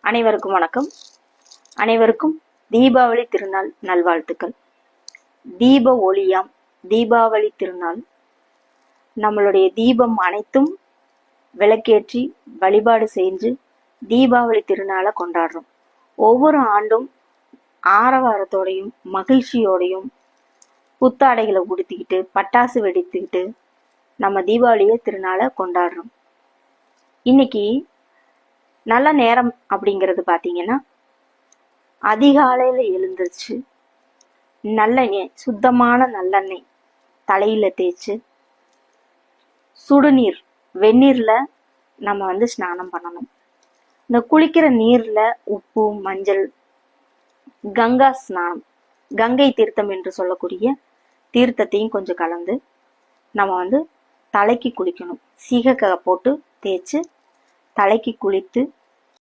அனைவருக்கும் வணக்கம். அனைவருக்கும் தீபாவளி திருநாள் நல்வாழ்த்துக்கள். தீப ஒளியாம் தீபாவளி திருநாள். நம்மளுடைய தீபம் அனைத்தும் விளக்கேற்றி வழிபாடு செஞ்சு தீபாவளி திருநாளை கொண்டாடுறோம். ஒவ்வொரு ஆண்டும் ஆரவாரத்தோடையும் மகிழ்ச்சியோடையும் புத்தாடைகளை உடுத்திக்கிட்டு பட்டாசு வெடித்துக்கிட்டு நம்ம தீபாவளியை திருநாளை கொண்டாடுறோம். இன்னைக்கு நல்ல நேரம் அப்படிங்கிறது பார்த்தீங்கன்னா, அதிகாலையில் எழுந்திருச்சு நல்லெண்ணெய், சுத்தமான நல்லெண்ணெய் தலையில தேய்ச்சி சுடுநீர் வெந்நீர்ல நம்ம ஸ்நானம் பண்ணணும். இந்த குளிக்கிற நீர்ல உப்பு மஞ்சள் கங்கா ஸ்நானம், கங்கை தீர்த்தம் என்று சொல்லக்கூடிய தீர்த்தத்தையும் கொஞ்சம் கலந்து நம்ம தலைக்கு குளிக்கணும். சீகக்காய் போட்டு தேய்ச்சி தலைக்கு குளித்து